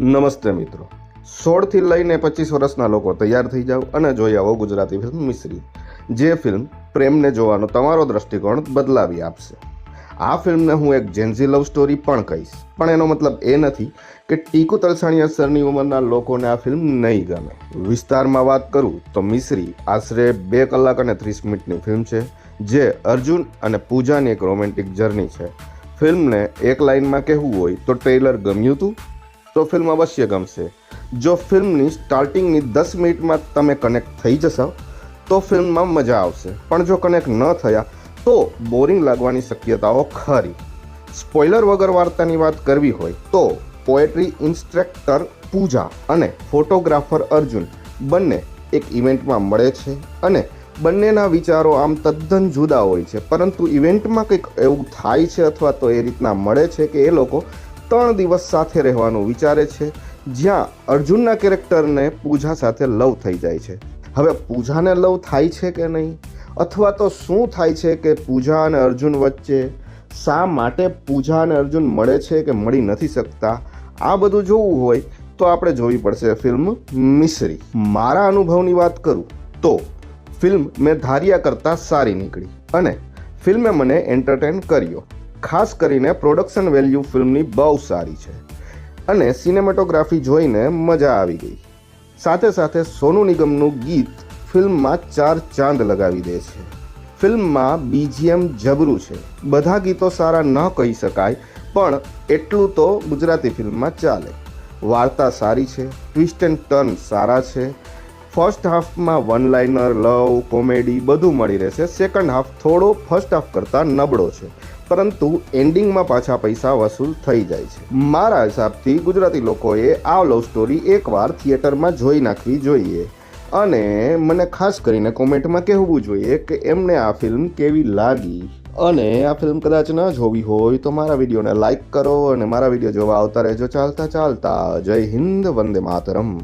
નમસ્તે મિત્રો. 16થી લઈને 25 વર્ષના લોકો તૈયાર થઈ જાઓ અને જોઈ આવો ગુજરાતી ફિલ્મ મિસ્રી. જે ફિલ્મ પ્રેમને જોવાનો તમારો દ્રષ્ટિકોણ બદલાવી આપશે. આ ફિલ્મને હું એક જેન્ઝી લવ સ્ટોરી પણ કહીશ, પણ એનો મતલબ એ નથી કે ટીકુ તલસાણીયા સરની ઉંમરના લોકોને આ ફિલ્મ નહીં ગમે. વિસ્તારમાં વાત કરું તો મિસ્રી આશરે 2 કલાક અને 30 મિનિટની ફિલ્મ છે, જે અર્જુન અને પૂજાની એક રોમેન્ટિક જર્ની છે. ફિલ્મને એક લાઇનમાં કહેવું હોય તો ટ્રેલર ગમ્યું હતું તો ફિલ્મ અવશ્ય ગમશે. જો ફિલ્મની સ્ટાર્ટિંગની 10 મિનિટમાં તમે કનેક્ટ થઈ જશો તો ફિલ્મમાં મજા આવશે, પણ જો કનેક્ટ ન થયા તો બોરિંગ લાગવાની શક્યતાઓ ખરી. સ્પોઇલર વગર વાર્તાની વાત કરવી હોય તો પોએટ્રી ઇન્સ્ટ્રક્ટર પૂજા અને ફોટોગ્રાફર અર્જુન બંને એક ઇવેન્ટમાં મળે છે અને બંનેના વિચારો આમ તદ્દન જુદા હોય છે, પરંતુ ઇવેન્ટમાં કંઈક એવું થાય છે અથવા તો એ રીતના મળે છે કે એ લોકો 3 દિવસ સાથે રહેવાનું વિચારે છે, જ્યાં અર્જુનના કેરેક્ટરને પૂજા સાથે લવ થઈ જાય છે. હવે પૂજાને લવ થાય છે કે નહીં, અથવા તો શું થાય છે કે પૂજા અને અર્જુન વચ્ચે, શા માટે પૂજા અને અર્જુન મળે છે કે મળી નથી શકતા, આ બધું જોવું હોય તો આપણે જોવી પડશે ફિલ્મ મિસ્રી. મારા અનુભવની વાત કરું તો ફિલ્મ મેં ધાર્યા કરતાં સારી નીકળી અને ફિલ્મે મને એન્ટરટેન કર્યો. ખાસ કરીને પ્રોડક્શન વેલ્યુ ફિલ્મની બહુ સારી છે અને સિનેમેટોગ્રાફી જોઈને મજા આવી ગઈ. સાથે સાથે સોનુ નિગમનું ગીત ફિલ્મમાં 4 ચાંદ લગાવી દે છે. ફિલ્મમાં બીજીએમ જબરું છે. બધા ગીતો સારા ન કહી શકાય, પણ એટલું તો ગુજરાતી ફિલ્મમાં ચાલે. વાર્તા સારી છે, ટ્વિસ્ટ એન્ડ ટર્ન સારા છે. ફર્સ્ટ હાફમાં વન લાઇનર, લવ, કોમેડી બધું મળી રહેશે. સેકન્ડ હાફ થોડો ફર્સ્ટ હાફ કરતાં નબળો છે, પરંતુ એન્ડિંગમાં પાછા પૈસા વસૂલ થઈ જાય છે. મારા હિસાબથી ગુજરાતી લોકોએ આ લવ સ્ટોરી એકવાર થિયેટરમાં જોઈ નાખવી જોઈએ અને મને ખાસ કરીને કોમેન્ટમાં કહેવું જોઈએ કે એમને આ ફિલ્મ કેવી લાગી. અને આ ફિલ્મ કદાચ ન જોવી હોય તો મારા વિડીયોને લાઈક કરો અને મારા વિડીયો જોવા આવતા રહેજો ચાલતા ચાલતા. જય હિન્દ, વંદે માતરમ.